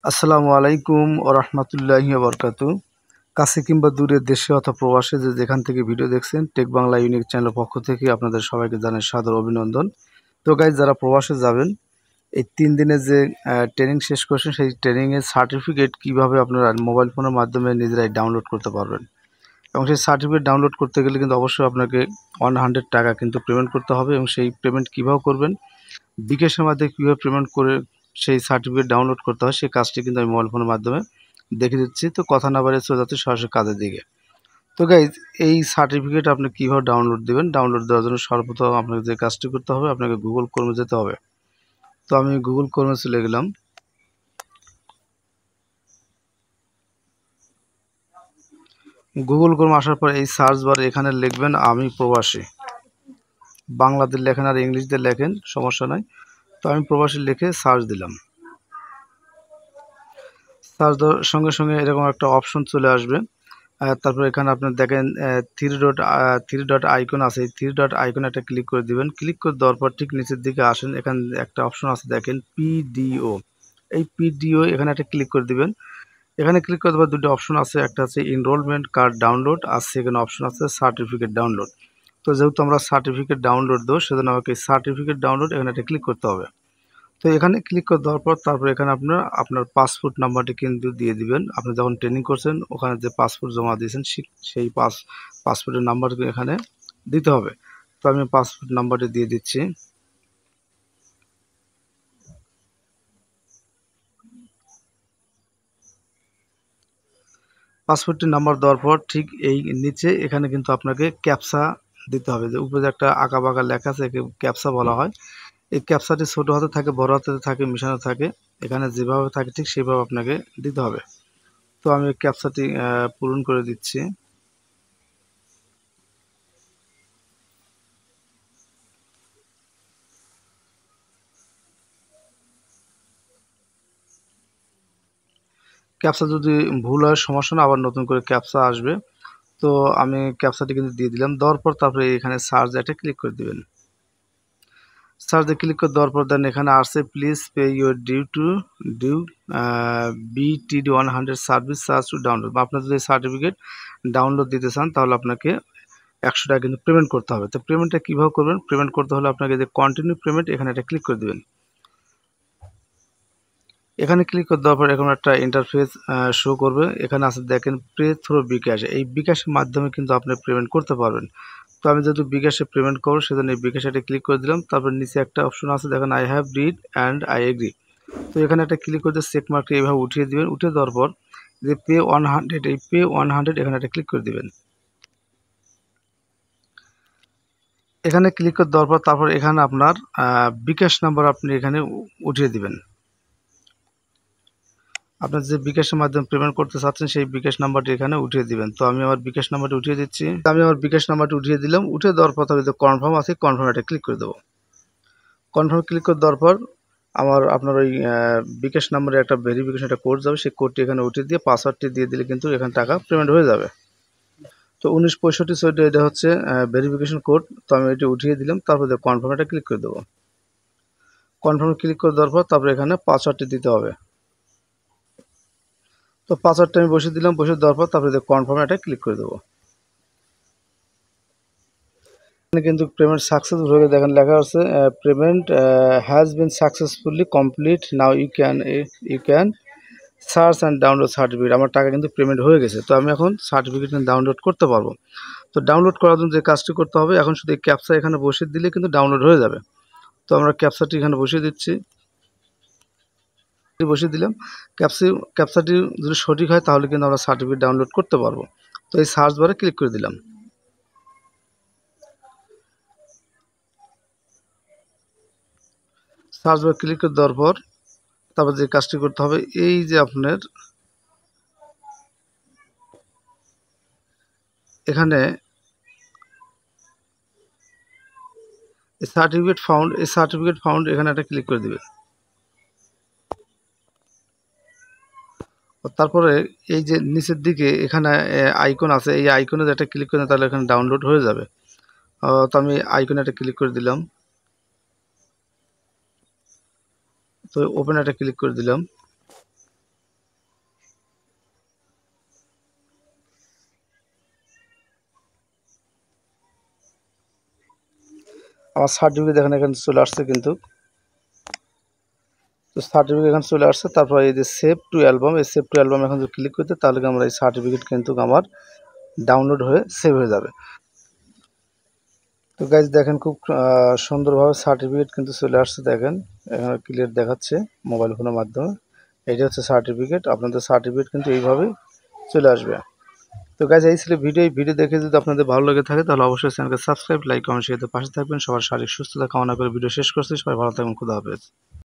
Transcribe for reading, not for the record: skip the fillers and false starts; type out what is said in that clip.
আসসালামু আলাইকুম ও রহমতুল্লাহি বরকাতু। কাছে কিংবা দূরে, দেশে অথবা প্রবাসে যে যেখান থেকে ভিডিও দেখছেন, টেক বাংলা ইউনিক চ্যানেলের পক্ষ থেকে আপনাদের সবাইকে জানাই সাদর অভিনন্দন। তো গাইজ, যারা প্রবাসে যাবেন, এই 3 দিনের যে ট্রেনিং শেষ করছেন, সেই ট্রেনিংয়ের সার্টিফিকেট কিভাবে আপনারা মোবাইল ফোনের মাধ্যমে নিজেরাই ডাউনলোড করতে পারবেন। এবং সেই সার্টিফিকেট ডাউনলোড করতে গেলে কিন্তু অবশ্যই আপনাকে 100 টাকা কিন্তু পেমেন্ট করতে হবে। এবং সেই পেমেন্ট কীভাবে করবেন, বিকাশের মাধ্যমে কীভাবে পেমেন্ট করে সেই সার্টিফিকেট ডাউনলোড করতে হয়, সেই কাজটি কিন্তু আমি মোবাইল ফোনের মাধ্যমে দেখে দিচ্ছি। তো কথা না বাড়িয়ে চলে যাচ্ছে সরাসরি কাজের দিকে। তো গাইজ, এই সার্টিফিকেট আপনি কীভাবে ডাউনলোড দেবেন, ডাউনলোড দেওয়ার জন্য সর্বপ্রথম আপনাকে যে কাজটি করতে হবে, আপনাকে গুগল ক্রোমে যেতে হবে। তো আমি গুগল ক্রোমে চলে গেলাম। গুগল ক্রোমে আসার পর এই সার্চ বারে এখানে লিখবেন আমি প্রবাসী। বাংলাতে লেখেন আর ইংলিশ দিয়ে লেখেন, সমস্যা নাই। তো আমি প্রবাসী লিখে সার্চ দিলাম। সার্চ দেওয়ার সঙ্গে সঙ্গে এরকম একটা অপশন চলে আসবে। তারপর এখানে আপনার দেখেন থ্রি ডট আইকন আছে। এই থ্রি ডট আইকনে একটা ক্লিক করে দিবেন। ক্লিক করে দেওয়ার পর ঠিক নিচের দিকে আসেন, এখানে একটা অপশন আছে দেখেন পিডিও। এই পিডিও এখানে একটা ক্লিক করে দিবেন। এখানে ক্লিক করে দেওয়ার দুটো অপশন আছে, একটা আছে এনরোলমেন্ট কার্ড ডাউনলোড, আর সেকেন্ড অপশন আছে সার্টিফিকেট ডাউনলোড। তো যেহেতু আমরা সার্টিফিকেট ডাউনলোড দেবো, সেজন্য আমাকে সার্টিফিকেট ডাউনলোড এখানে একটা ক্লিক করতে হবে। তো এখানে ক্লিক করে দেওয়ার পর তারপর এখানে আপনার পাসপোর্ট নাম্বারটি কিন্তু দিয়ে দিবেন। আপনি যখন ট্রেনিং করছেন ওখানে যে পাসপোর্ট জমা দিয়েছেন সেই পাসপোর্টের নাম্বার এখানে দিতে হবে। তো আমি পাসপোর্ট নাম্বারটি দিয়ে দিচ্ছি। পাসপোর্টটির নাম্বার দেওয়ার পর ঠিক এই নিচে এখানে কিন্তু আপনাকে ক্যাপসা দিতে হবে। যে উপরে যে একটা আঁকা বাঁকা লেখা আছে, একে ক্যাপসা বলা হয়। এই ক্যাপসাটি ছোট হাতে থাকে, বড় হাতে থাকে, মিশানো থাকে। এখানে যেভাবে থাকে ঠিক সেভাবে আপনাকে দিতে হবে। তো আমি ক্যাপসাটি পূরণ করে দিচ্ছি। ক্যাপসা যদি ভুল হয় সমস্যা না, আবার নতুন করে ক্যাপসা আসবে। তো আমি ক্যাপসাটি কিন্তু দিয়ে দিলাম। দেওয়ার পর তারপরে এখানে সার্চ একটা ক্লিক করে দিবেন। সার্চে ক্লিক করে দেওয়ার পর দেন এখানে আসছে please pay your due BTD 100 service charge to download. বা আপনার যদি সার্টিফিকেট ডাউনলোড দিতে চান তাহলে আপনাকে 100 টাকা কিন্তু পেমেন্ট করতে হবে। তো পেমেন্টটা কীভাবে করবেন, পেমেন্ট করতে হলে আপনাকে যে কন্টিনিউ পেমেন্ট এখানে একটা ক্লিক করে দেবেন। এখানে ক্লিক করে দেওয়ার পর এরকম একটা ইন্টারফেস শো করবে। এখানে আছে দেখেন পে থ্রু বিকাশ। এই বিকাশের মাধ্যমে কিন্তু আপনি পেমেন্ট করতে পারবেন। তো আমি যেহেতু বিকাশে পেমেন্ট করবো, সেজন্য এই বিকাশে একটা ক্লিক করে দিলাম। তারপর নিচে একটা অপশন আছে দেখেন I have read and I agree. তো এখানে একটা ক্লিক করে চেক মার্কটি এইভাবে উঠিয়ে দিবেন। উঠিয়ে দেওয়ার পর যে পে 100, এই পে 100 এখানে একটা ক্লিক করে দিবেন। এখানে ক্লিক করে দেওয়ার পর তারপর এখানে আপনার বিকাশ নাম্বার আপনি এখানে উঠিয়ে দিবেন। আপনার যে বিকাশের মাধ্যমে পেমেন্ট করতে চাচ্ছেন সেই বিকাশ নাম্বারটি এখানে উঠিয়ে দিবেন। তো আমি আমার বিকাশ নাম্বারটি উঠিয়ে দিচ্ছি। আমি আমার বিকাশ নাম্বারটি উঠিয়ে দিলাম। উঠিয়ে দেওয়ার পর তাহলে যে কনফার্ম আছে, কনফার্ম এটা ক্লিক করে দেবো। কনফার্ম ক্লিক করে দেওয়ার পর আপনার ওই বিকাশ নাম্বারে একটা ভেরিফিকেশন একটা কোড যাবে, সেই কোডটি এখানে উঠিয়ে দিয়ে পাসওয়ার্ডটি দিয়ে দিলে কিন্তু এখানে টাকা পেমেন্ট হয়ে যাবে। তো 1965 এটা হচ্ছে ভেরিফিকেশন কোড। তো আমি এটি উঠিয়ে দিলাম। তারপর কনফার্ম এটা ক্লিক করে দেবো। কনফার্ম ক্লিক করে দেওয়ার পর তারপর এখানে পাসওয়ার্ডটি দিতে হবে। তো পাসওয়ার্ডটা আমি বসিয়ে দিলাম। বসিয়ে দেওয়ার পর তারপরে কনফার্ম এটা ক্লিক করে দেবো। এখানে কিন্তু পেমেন্ট সাকসেসফুল হয়ে দেখেন লেখা আছে payment has been successfully complete, now you can search and download certificate. আমার টাকা কিন্তু পেমেন্ট হয়ে গেছে। তো আমি এখন সার্টিফিকেট ডাউনলোড করতে পারবো। তো ডাউনলোড করার জন্য যে কাজটি করতে হবে, এখন শুধু এই ক্যাপসা এখানে বসিয়ে দিলে কিন্তু ডাউনলোড হয়ে যাবে। তো আমরা ক্যাপসাটি এখানে বসিয়ে দিচ্ছি। বসিয়ে দিলাম। ক্যাপসাটি যদি সঠিক হয় তাহলে কিন্তু আমরা সার্টিফিকেট ডাউনলোড করতে পারবো। তো এই সার্চ বারে ক্লিক করে দিলাম। সার্চ বারে ক্লিক করে দেওয়ার পর তারপর যে কাজটি করতে হবে, এই যে আপনার এখানে সার্টিফিকেট ফাউন্ড এখানে একটা ক্লিক করে দিবেন। তারপরে এই যে নিচের দিকে এখানে আইকন আছে, এই আইকনে একটা ক্লিক করে তাহলে এখানে ডাউনলোড হয়ে যাবে। তো আমি আইকনে একটা ক্লিক করে দিলাম। তো ওপেন একটা ক্লিক করে দিলাম। আমার সার্টিফিকেট দেখেন এখানে চলে আসছে কিন্তু। তো সার্টিফিকেট এখানে চলে আসছে। তারপর এই যে সেভ টু অ্যালবাম, এই সেভ টু অ্যালবাম এখন যদি ক্লিক করতে তাহলে আমরা এই সার্টিফিকেট কিন্তু আমার ডাউনলোড হয়ে সেভ হয়ে যাবে। তো গাইজ দেখেন খুব সুন্দরভাবে সার্টিফিকেট কিন্তু চলে আসছে। দেখেন এখানে ক্লিয়ার দেখাচ্ছে মোবাইল ফোনের মাধ্যমে। এটা হচ্ছে সার্টিফিকেট। আপনাদের সার্টিফিকেট কিন্তু এইভাবেই চলে আসবে। তো গাইজ এই ছিল ভিডিও। এই ভিডিও দেখে যদি আপনাদের ভালো লেগে থাকে তাহলে অবশ্যই চ্যানেলকে সাবস্ক্রাইব, লাইক, কমেন্ট, শেয়ার পাশে থাকবেন। সবার শারীরিক সুস্থতা কামনা করে ভিডিও শেষ করছি। সবাই ভালো থাকবেন। খুদা হাফেজ।